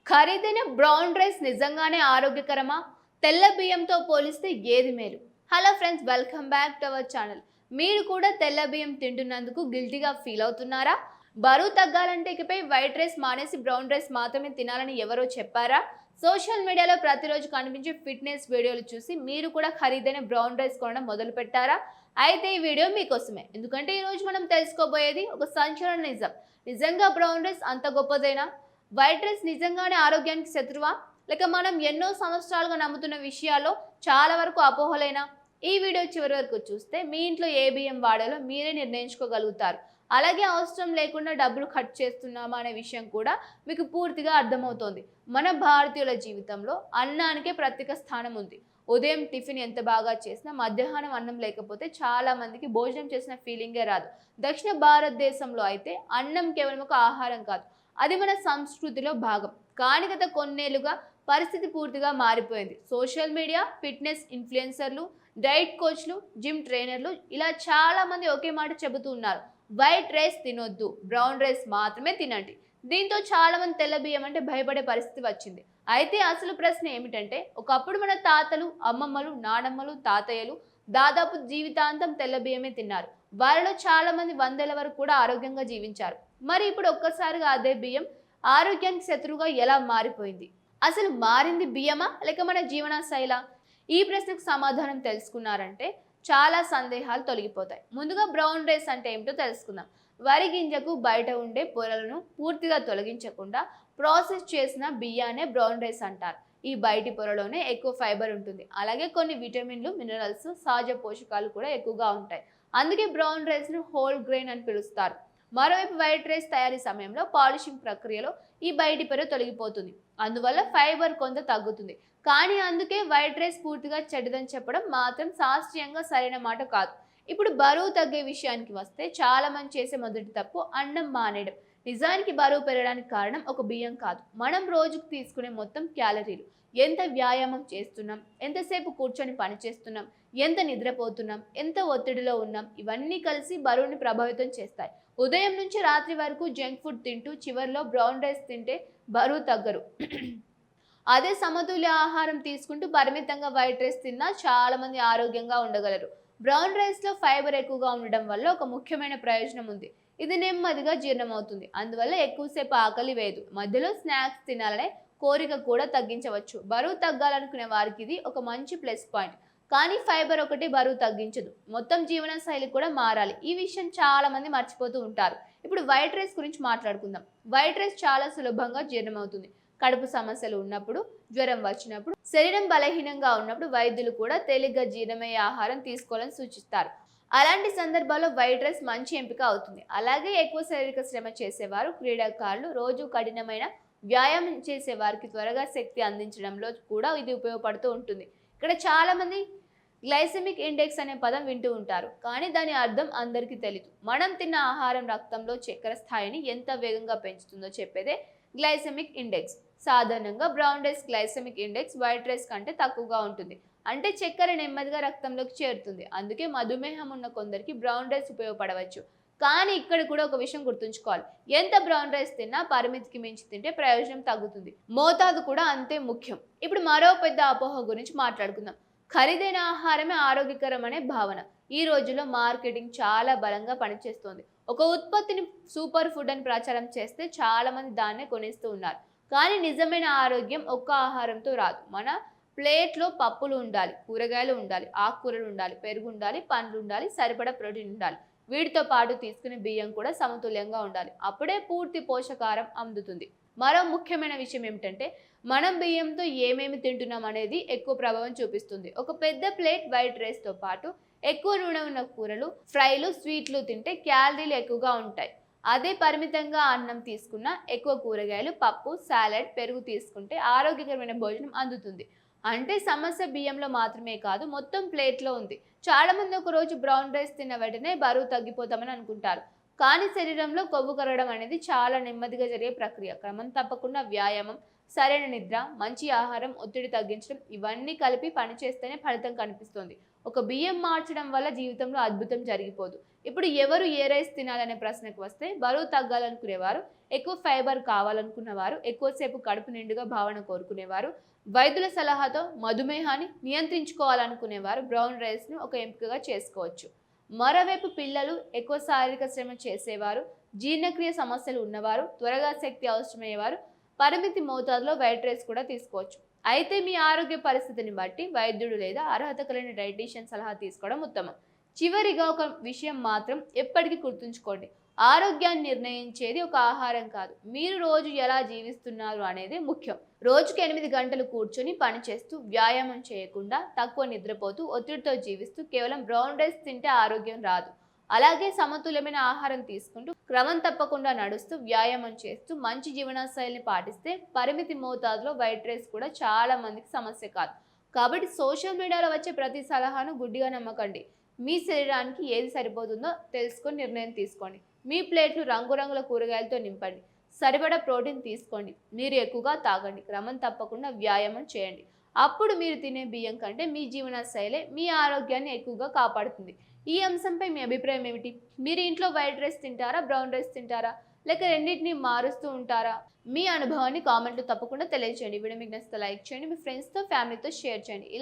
ఖరీదైన brown rice నిజంగానే ఆరోగ్యకరమా? తెల్ల బియ్యంతో పోలిస్తే ఏది మేలు? Hello friends, welcome back to our channel. మీరు కూడా తెల్ల బియ్యం తింటున్నందుకు గిల్టీగా ఫీల్ అవుతున్నారా? బరువు తగ్గాలంటే ఇకపై వైట్ రైస్ మానేసి బ్రౌన్ రైస్ మాత్రమే తినాలని ఎవరో చెప్పారా? సోషల్ మీడియాలో ప్రతిరోజు కనిపించే ఫిట్నెస్ వీడియోలు చూసి మీరు కూడా ఖరీదైన బ్రౌన్ రైస్ కొనడం మొదలు పెట్టారా? అయితే ఈ వీడియో మీకోసమే. ఎందుకంటే ఈరోజు మనం తెలుసుకోబోయేది ఒక సంచలన నిజం. నిజంగా బ్రౌన్ రైస్ అంత గొప్పదేనా? వైట్ రైస్ నిజంగానే ఆరోగ్యానికి శత్రువా, లేక మనం ఎన్నో సంవత్సరాలుగా నమ్ముతున్న విషయాల్లో చాలా వరకు అపోహలేనా? ఈ వీడియో చివరి వరకు చూస్తే మీ ఇంట్లో ఏ బియ్యం వాడాలో మీరే నిర్ణయించుకోగలుగుతారు. అలాగే అవసరం లేకుండా డబ్బులు ఖర్చు చేస్తున్నామా అనే విషయం కూడా మీకు పూర్తిగా అర్థమవుతోంది. మన భారతీయుల జీవితంలో అన్నానికే ప్రత్యేక స్థానం ఉంది. ఉదయం టిఫిన్ ఎంత బాగా చేసినా మధ్యాహ్నం అన్నం లేకపోతే చాలా మందికి భోజనం చేసిన ఫీలింగే రాదు. దక్షిణ భారతదేశంలో అయితే అన్నం కేవలం ఒక ఆహారం కాదు, అది మన సంస్కృతిలో భాగం. కానీ గత కొన్నేళ్లుగా పరిస్థితి పూర్తిగా మారిపోయింది. సోషల్ మీడియా, ఫిట్నెస్ ఇన్ఫ్లుయెన్సర్లు, డైట్ కోచ్లు, జిమ్ ట్రైనర్లు ఇలా చాలా మంది ఒకే మాట చెబుతూ ఉన్నారు: వైట్ రైస్ తినొద్దు, బ్రౌన్ రైస్ మాత్రమే తినండి. దీంతో చాలా మంది తెల్ల బియ్యం అంటే భయపడే పరిస్థితి వచ్చింది. అయితే అసలు ప్రశ్న ఏమిటంటే, ఒకప్పుడు మన తాతలు, అమ్మమ్మలు, నానమ్మలు, తాతయ్యలు దాదాపు జీవితాంతం తెల్ల బియ్యమే తిన్నారు. వారిలో చాలా మంది వందల వరకు కూడా ఆరోగ్యంగా జీవించారు. మరి ఇప్పుడు ఒక్కసారిగా అదే బియ్యం ఆరోగ్యానికి శత్రువుగా ఎలా మారిపోయింది? అసలు మారింది బియ్యమా, లేక మన జీవన శైలా? ఈ ప్రశ్నకు సమాధానం తెలుసుకున్నారంటే చాలా సందేహాలు తొలగిపోతాయి. ముందుగా బ్రౌన్ రైస్ అంటే ఏమిటో తెలుసుకుందాం. వరి గింజకు బయట ఉండే పొరలను పూర్తిగా తొలగించకుండా ప్రాసెస్ చేసిన బియ్యాన్నే బ్రౌన్ రైస్ అంటారు. ఈ బయటి పొరలోనే ఎక్కువ ఫైబర్ ఉంటుంది. అలాగే కొన్ని విటమిన్లు, మినరల్స్, సహజ పోషకాలు కూడా ఎక్కువగా ఉంటాయి. అందుకే బ్రౌన్ రైస్ ను హోల్ గ్రెయిన్ అని పిలుస్తారు. మరోవైపు వైట్ రైస్ తయారీ సమయంలో పాలిషింగ్ ప్రక్రియలో ఈ బయటి పొర తొలగిపోతుంది. అందువల్ల ఫైబర్ కొంత తగ్గుతుంది. కానీ అందుకే వైట్ రైస్ పూర్తిగా చెడ్డదని చెప్పడం మాత్రం శాస్త్రీయంగా సరైన మాట కాదు. ఇప్పుడు బరువు తగ్గే విషయానికి వస్తే చాలా మంది చేసే మొదటి తప్పు అన్నం మానేయడం. నిజానికి బరువు పెరగడానికి కారణం ఒక బియ్యం కాదు, మనం రోజుకు తీసుకునే మొత్తం క్యాలరీలు. ఎంత వ్యాయామం చేస్తున్నాం, ఎంతసేపు కూర్చొని పని చేస్తున్నాం, ఎంత నిద్రపోతున్నాం, ఎంత ఒత్తిడిలో ఉన్నాం, ఇవన్నీ కలిసి బరువుని ప్రభావితం చేస్తాయి. ఉదయం నుంచి రాత్రి వరకు జంక్ ఫుడ్ తింటూ చివరిలో బ్రౌన్ రైస్ తింటే బరువు తగ్గరు. అదే సమతుల్య ఆహారం తీసుకుంటూ పరిమితంగా వైట్ రైస్ తిన్నా చాలా మంది ఆరోగ్యంగా ఉండగలరు. బ్రౌన్ రైస్ లో ఫైబర్ ఎక్కువగా ఉండడం వల్ల ఒక ముఖ్యమైన ప్రయోజనం ఉంది: ఇది నెమ్మదిగా జీర్ణమవుతుంది. అందువల్ల ఎక్కువసేపు ఆకలి వేయదు. మధ్యలో స్నాక్స్ తినాలనే కోరిక కూడా తగ్గించవచ్చు. బరువు తగ్గాలనుకునే వారికి ఇది ఒక మంచి ప్లస్ పాయింట్. కానీ ఫైబర్ ఒకటి బరువు తగ్గించదు, మొత్తం జీవన శైలి కూడా మారాలి. ఈ విషయం చాలా మంది మర్చిపోతూ ఉంటారు. ఇప్పుడు వైట్ రైస్ గురించి మాట్లాడుకుందాం. వైట్ రైస్ చాలా సులభంగా జీర్ణమవుతుంది. కడుపు సమస్యలు ఉన్నప్పుడు, జ్వరం వచ్చినప్పుడు, శరీరం బలహీనంగా ఉన్నప్పుడు వైద్యులు కూడా తేలిగ్గా జీర్ణమయ్యే ఆహారం తీసుకోవాలని సూచిస్తారు. అలాంటి సందర్భాల్లో వైట్ రైస్ మంచి ఎంపిక అవుతుంది. అలాగే ఎక్కువ శారీరక శ్రమ చేసేవారు, క్రీడాకారులు, రోజు కఠినమైన వ్యాయామం చేసే వారికి త్వరగా శక్తి అందించడంలో కూడా ఇది ఉపయోగపడుతూ ఉంటుంది. ఇక్కడ చాలా మంది గ్లైసెమిక్ ఇండెక్స్ అనే పదం వింటూ ఉంటారు, కానీ దాని అర్థం అందరికీ తెలియదు. మనం తిన్న ఆహారం రక్తంలో చక్కెర స్థాయిని ఎంత వేగంగా పెంచుతుందో చెప్పేదే గ్లైసెమిక్ ఇండెక్స్. సాధారణంగా brown rice glycemic index white rice కంటే తక్కువగా ఉంటుంది. అంటే చక్కెర నెమ్మదిగా రక్తంలోకి చేరుతుంది. అందుకే మధుమేహం ఉన్న కొందరికి బ్రౌన్ రైస్ ఉపయోగపడవచ్చు. కానీ ఇక్కడ కూడా ఒక విషయం గుర్తుంచుకోవాలి: ఎంత బ్రౌన్ రైస్ తిన్నా పరిమితికి మించి తింటే ప్రయోజనం తగ్గుతుంది. మోతాదు కూడా అంతే ముఖ్యం. ఇప్పుడు మరో పెద్ద అపోహ గురించి మాట్లాడుకుందాం: ఖరీదైన ఆహారమే ఆరోగ్యకరం అనే భావన. ఈ రోజుల్లో మార్కెటింగ్ చాలా బలంగా పనిచేస్తోంది. ఒక ఉత్పత్తిని సూపర్ ఫుడ్ అని ప్రచారం చేస్తే చాలా మంది దాన్నే కొనేస్తూ ఉన్నారు. కానీ నిజమైన ఆరోగ్యం ఒక్క ఆహారంతో రాదు. మన ప్లేట్లో పప్పులు ఉండాలి, కూరగాయలు ఉండాలి, ఆకుకూరలు ఉండాలి, పెరుగు ఉండాలి, పండ్లు ఉండాలి, సరిపడా ప్రోటీన్ ఉండాలి. వీటితో పాటు తీసుకునే బియ్యం కూడా సమతుల్యంగా ఉండాలి. అప్పుడే పూర్తి పోషకాహారం అందుతుంది. మరో ముఖ్యమైన విషయం ఏమిటంటే, మనం బియ్యంతో ఏమేమి తింటున్నాం అనేది ఎక్కువ ప్రభావం చూపిస్తుంది. ఒక పెద్ద ప్లేట్ వైట్ రైస్తో పాటు ఎక్కువ నూనె ఉన్న కూరలు, ఫ్రైలు, స్వీట్లు తింటే క్యాలరీలు ఎక్కువగా ఉంటాయి. అదే పరిమితంగా అన్నం తీసుకున్న, ఎక్కువ కూరగాయలు, పప్పు, సాలడ్, పెరుగు తీసుకుంటే ఆరోగ్యకరమైన భోజనం అందుతుంది. అంటే సమస్య బియ్యంలో మాత్రమే కాదు, మొత్తం ప్లేట్లో ఉంది. చాలా మంది ఒక రోజు బ్రౌన్ రైస్ తిన్న వెంటనే బరువు తగ్గిపోతామని అనుకుంటారు. కానీ శరీరంలో కొవ్వు కరగడం అనేది చాలా నెమ్మదిగా జరిగే ప్రక్రియ. క్రమం తప్పకుండా వ్యాయామం, సరైన నిద్ర, మంచి ఆహారం, ఒత్తిడి తగ్గించడం ఇవన్నీ కలిపి పనిచేస్తేనే ఫలితం కనిపిస్తుంది. ఒక బియ్యం మార్చడం వల్ల జీవితంలో అద్భుతం జరిగిపోదు. ఇప్పుడు ఎవరు ఏ రైస్ తినాలనే ప్రశ్నకు వస్తే బరువు తగ్గాలనుకునేవారు, ఎక్కువ ఫైబర్ కావాలనుకున్నవారు, ఎక్కువసేపు కడుపు నిండుగా భావన కోరుకునేవారు, వైద్యుల సలహాతో మధుమేహాన్ని నియంత్రించుకోవాలనుకునేవారు బ్రౌన్ రైస్ను ఒక ఎంపికగా చేసుకోవచ్చు. మరోవైపు పిల్లలు, ఎక్కువ శారీరక శ్రమ చేసేవారు, జీర్ణక్రియ సమస్యలు ఉన్నవారు, త్వరగా శక్తి అవసరమయ్యేవారు పరిమితి మోతాదులో వైట్ రైస్ కూడా తీసుకోవచ్చు. అయితే మీ ఆరోగ్య పరిస్థితిని బట్టి వైద్యుడు లేదా అర్హత కలిగిన డైటీషియన్ సలహా తీసుకోవడం ఉత్తమం. చివరిగా ఒక విషయం మాత్రం ఎప్పటికీ గుర్తుంచుకోండి. ఆరోగ్యాన్ని నిర్ణయించేది ఒక ఆహారం కాదు, మీరు రోజు ఎలా జీవిస్తున్నారు అనేది ముఖ్యం. రోజుకి 8 గంటలు కూర్చొని పనిచేస్తూ, వ్యాయామం చేయకుండా, తక్కువ నిద్రపోతూ, ఒత్తిడితో జీవిస్తూ కేవలం బ్రౌన్ రైస్ తింటే ఆరోగ్యం రాదు. అలాగే సమతుల్యమైన ఆహారం తీసుకుంటూ, క్రమం తప్పకుండా నడుస్తూ, వ్యాయామం చేస్తూ, మంచి జీవనశైలిని పాటిస్తే పరిమితి మోతాదులో వైట్ రైస్ కూడా చాలా మందికి సమస్య కాదు. కాబట్టి సోషల్ మీడియాలో వచ్చే ప్రతి సలహాను గుడ్డిగా నమ్మకండి. మీ శరీరానికి ఏది సరిపోతుందో తెలుసుకొని నిర్ణయం తీసుకోండి. మీ ప్లేట్లు రంగురంగుల కూరగాయలతో నింపండి. సరిపడా ప్రోటీన్ తీసుకోండి. నీరు ఎక్కువగా తాగండి. క్రమం తప్పకుండా వ్యాయామం చేయండి. అప్పుడు మీరు తినే బియ్యం కంటే మీ జీవనశైలి మీ ఆరోగ్యాన్ని ఎక్కువగా కాపాడుతుంది. ఈ అంశంపై మీ అభిప్రాయం ఏమిటి? మీరు ఇంట్లో వైట్ రైస్ తింటారా, బ్రౌన్ రైస్ తింటారా, లేక రెండింటిని మారుస్తూ ఉంటారా? మీ అనుభవాన్ని కామెంట్లో తప్పకుండా తెలియజేయండి. వీడియో మీకు నచ్చితే లైక్ చేయండి, మీ ఫ్రెండ్స్తో, ఫ్యామిలీతో షేర్ చేయండి.